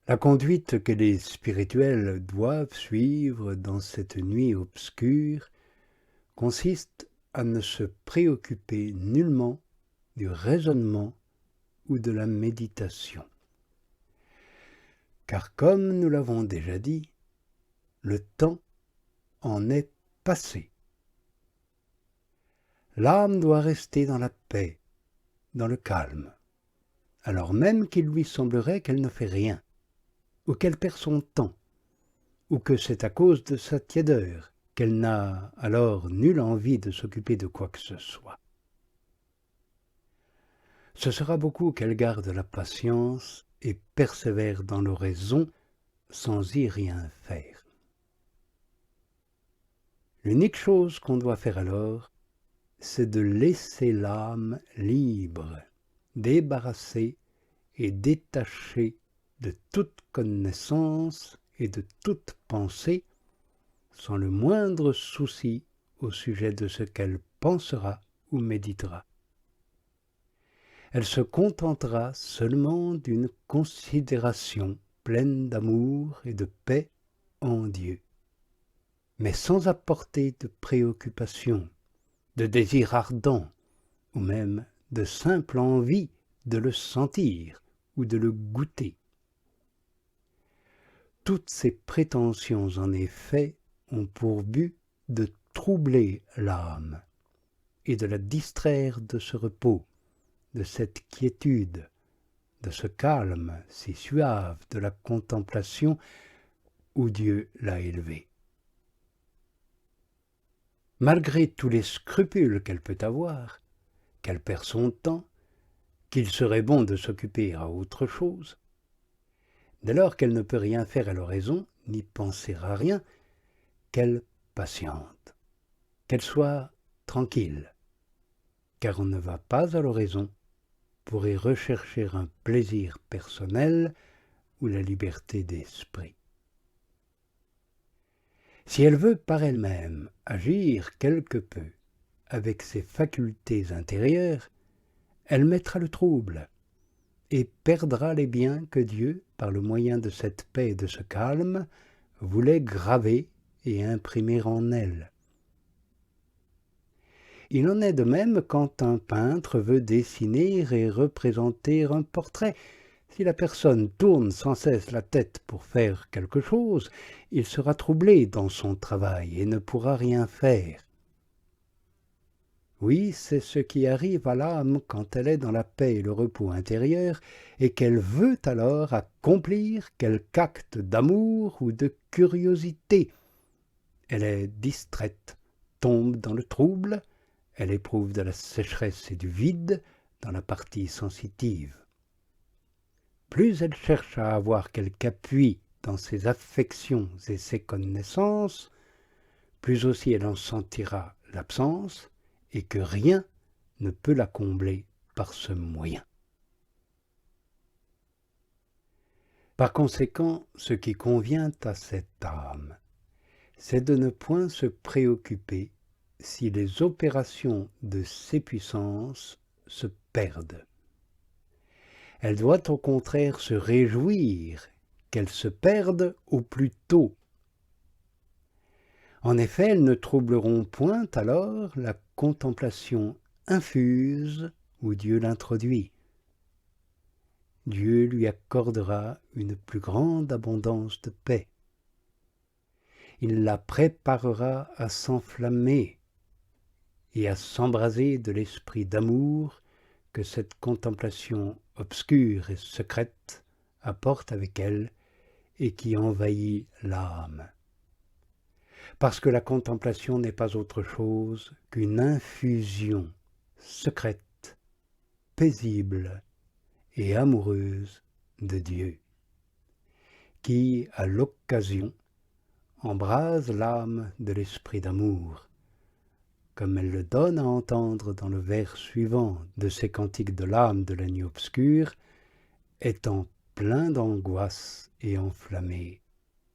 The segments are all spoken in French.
La conduite que les spirituels doivent suivre dans cette nuit obscure consiste à ne se préoccuper nullement du raisonnement ou de la méditation. Car comme nous l'avons déjà dit, le temps en est passé. L'âme doit rester dans la paix, dans le calme, alors même qu'il lui semblerait qu'elle ne fait rien, ou qu'elle perd son temps, ou que c'est à cause de sa tiédeur qu'elle n'a alors nulle envie de s'occuper de quoi que ce soit. Ce sera beaucoup qu'elle garde la patience et persévère dans l'oraison sans y rien faire. L'unique chose qu'on doit faire alors, c'est de laisser l'âme libre, débarrassée et détachée de toute connaissance et de toute pensée, sans le moindre souci au sujet de ce qu'elle pensera ou méditera. Elle se contentera seulement d'une considération pleine d'amour et de paix en Dieu, mais sans apporter de préoccupation, de désir ardent, ou même de simple envie de le sentir ou de le goûter. Toutes ces prétentions, en effet, ont pour but de troubler l'âme et de la distraire de ce repos, de cette quiétude, de ce calme si suave de la contemplation où Dieu l'a élevée. Malgré tous les scrupules qu'elle peut avoir, qu'elle perd son temps, qu'il serait bon de s'occuper à autre chose, dès lors qu'elle ne peut rien faire à l'oraison, ni penser à rien, qu'elle patiente, qu'elle soit tranquille, car on ne va pas à l'oraison pour y rechercher un plaisir personnel ou la liberté d'esprit. Si elle veut par elle-même agir quelque peu avec ses facultés intérieures, elle mettra le trouble et perdra les biens que Dieu, par le moyen de cette paix et de ce calme, voulait graver et imprimer en elle. Il en est de même quand un peintre veut dessiner et représenter un portrait. Si la personne tourne sans cesse la tête pour faire quelque chose, il sera troublé dans son travail et ne pourra rien faire. Oui, c'est ce qui arrive à l'âme quand elle est dans la paix et le repos intérieur et qu'elle veut alors accomplir quelque acte d'amour ou de curiosité. Elle est distraite, tombe dans le trouble, elle éprouve de la sécheresse et du vide dans la partie sensitive. Plus elle cherche à avoir quelque appui dans ses affections et ses connaissances, plus aussi elle en sentira l'absence et que rien ne peut la combler par ce moyen. Par conséquent, ce qui convient à cette âme, c'est de ne point se préoccuper si les opérations de ses puissances se perdent. Elle doit au contraire se réjouir qu'elles se perdent au plus tôt. En effet, elles ne troubleront point alors la contemplation infuse où Dieu l'introduit. Dieu lui accordera une plus grande abondance de paix. Il la préparera à s'enflammer et à s'embraser de l'esprit d'amour que cette contemplation obscure et secrète apporte avec elle et qui envahit l'âme. Parce que la contemplation n'est pas autre chose qu'une infusion secrète, paisible et amoureuse de Dieu, qui, à l'occasion, embrase l'âme de l'esprit d'amour, comme elle le donne à entendre dans le vers suivant de ces cantiques de l'âme de la nuit obscure, étant plein d'angoisse et enflammé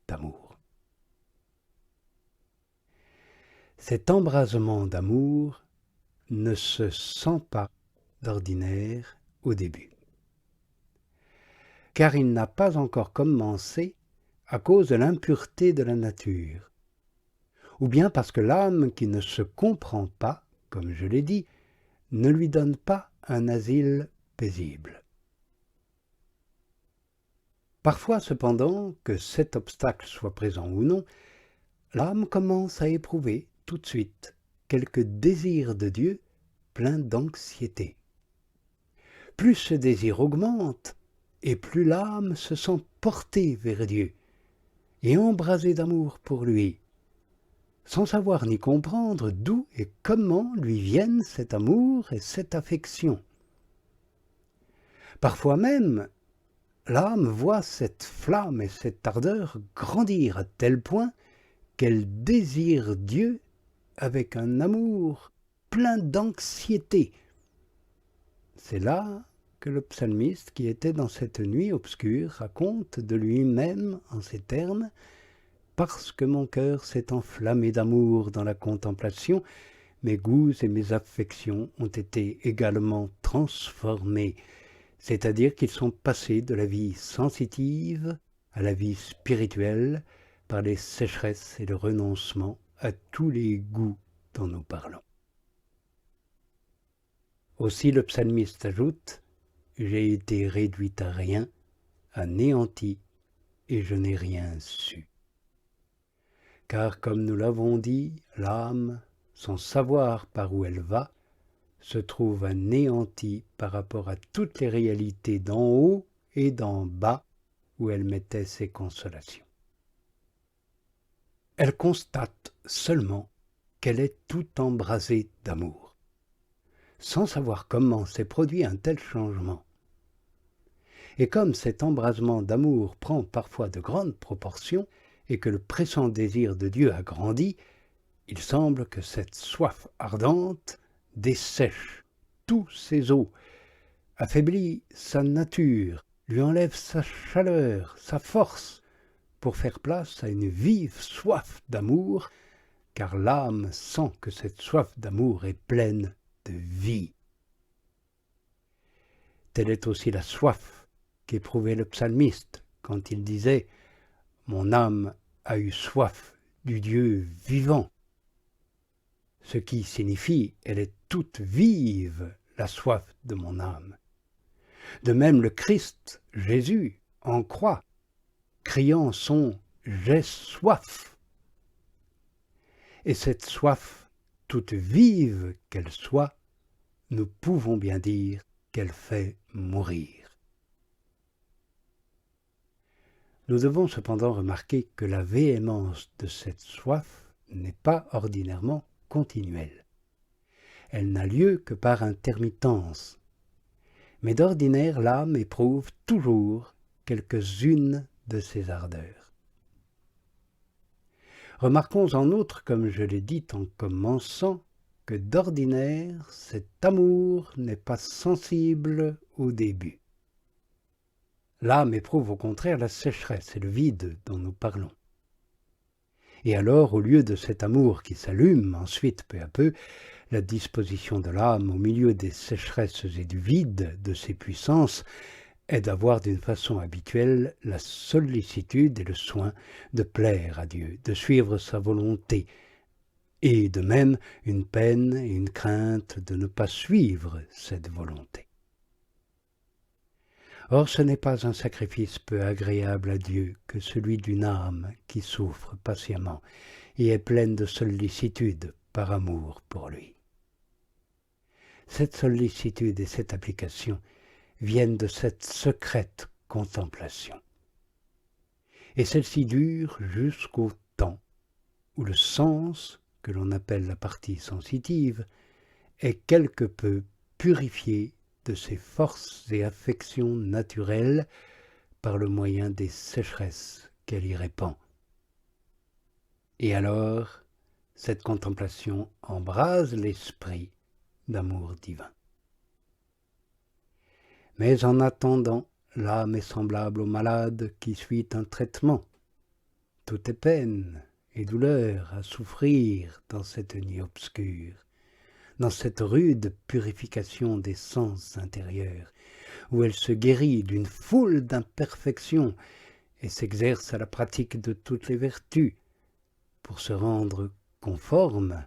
d'amour. Cet embrasement d'amour ne se sent pas d'ordinaire au début. car il n'a pas encore commencé à cause de l'impureté de la nature, ou bien parce que l'âme qui ne se comprend pas, comme je l'ai dit, ne lui donne pas un asile paisible. Parfois cependant, que cet obstacle soit présent ou non, l'âme commence à éprouver tout de suite quelque désir de Dieu plein d'anxiété. Plus ce désir augmente, et plus l'âme se sent portée vers Dieu et embrasée d'amour pour lui, sans savoir ni comprendre d'où et comment lui viennent cet amour et cette affection. Parfois même, l'âme voit cette flamme et cette ardeur grandir à tel point qu'elle désire Dieu avec un amour plein d'anxiété. C'est là que le psalmiste qui était dans cette nuit obscure raconte de lui-même en ces termes « Parce que mon cœur s'est enflammé d'amour dans la contemplation, mes goûts et mes affections ont été également transformés, c'est-à-dire qu'ils sont passés de la vie sensitive à la vie spirituelle par les sécheresses et le renoncement à tous les goûts dont nous parlons. » Aussi le psalmiste ajoute « J'ai été réduit à rien, anéanti, et je n'ai rien su. » Car comme nous l'avons dit, l'âme, sans savoir par où elle va, se trouve anéantie par rapport à toutes les réalités d'en haut et d'en bas où elle mettait ses consolations. Elle constate seulement qu'elle est tout embrasée d'amour, sans savoir comment s'est produit un tel changement. Et comme cet embrasement d'amour prend parfois de grandes proportions et que le pressant désir de Dieu a grandi, il semble que cette soif ardente dessèche tous ses os, affaiblit sa nature, lui enlève sa chaleur, sa force, pour faire place à une vive soif d'amour, car l'âme sent que cette soif d'amour est pleine de vie. Telle est aussi la soif qu'éprouvait le psalmiste quand il disait « Mon âme a eu soif du Dieu vivant », ce qui signifie « Elle est toute vive, la soif de mon âme ». De même le Christ, Jésus, en croix, criant son « J'ai soif ». Et cette soif, toute vive qu'elle soit, nous pouvons bien dire qu'elle fait mourir. Nous devons cependant remarquer que la véhémence de cette soif n'est pas ordinairement continuelle. Elle n'a lieu que par intermittence. Mais d'ordinaire, l'âme éprouve toujours quelques-unes de ces ardeurs. Remarquons en outre, comme je l'ai dit en commençant, que d'ordinaire, cet amour n'est pas sensible au début. L'âme éprouve au contraire la sécheresse et le vide dont nous parlons. Et alors, au lieu de cet amour qui s'allume ensuite peu à peu, la disposition de l'âme au milieu des sécheresses et du vide de ses puissances est d'avoir d'une façon habituelle la sollicitude et le soin de plaire à Dieu, de suivre sa volonté, et de même une peine et une crainte de ne pas suivre cette volonté. Or, ce n'est pas un sacrifice peu agréable à Dieu que celui d'une âme qui souffre patiemment et est pleine de sollicitude par amour pour lui. Cette sollicitude et cette application viennent de cette secrète contemplation. Et celle-ci dure jusqu'au temps où le sens, que l'on appelle la partie sensitive, est quelque peu purifié de ses forces et affections naturelles par le moyen des sécheresses qu'elle y répand. Et alors, cette contemplation embrase l'esprit d'amour divin. Mais en attendant, l'âme est semblable au malade qui suit un traitement. Tout est peine et douleur à souffrir dans cette nuit obscure. dans cette rude purification des sens intérieurs, où elle se guérit d'une foule d'imperfections et s'exerce à la pratique de toutes les vertus pour se rendre conforme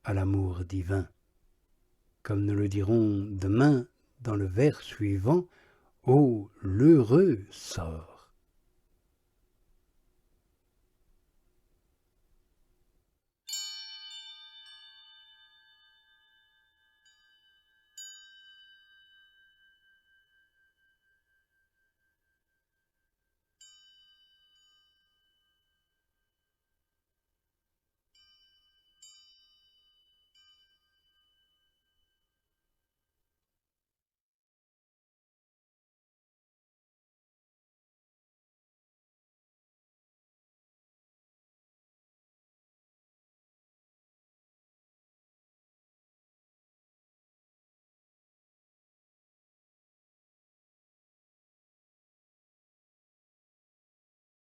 à l'amour divin. Comme nous le dirons demain dans le vers suivant, ô l'heureux sort.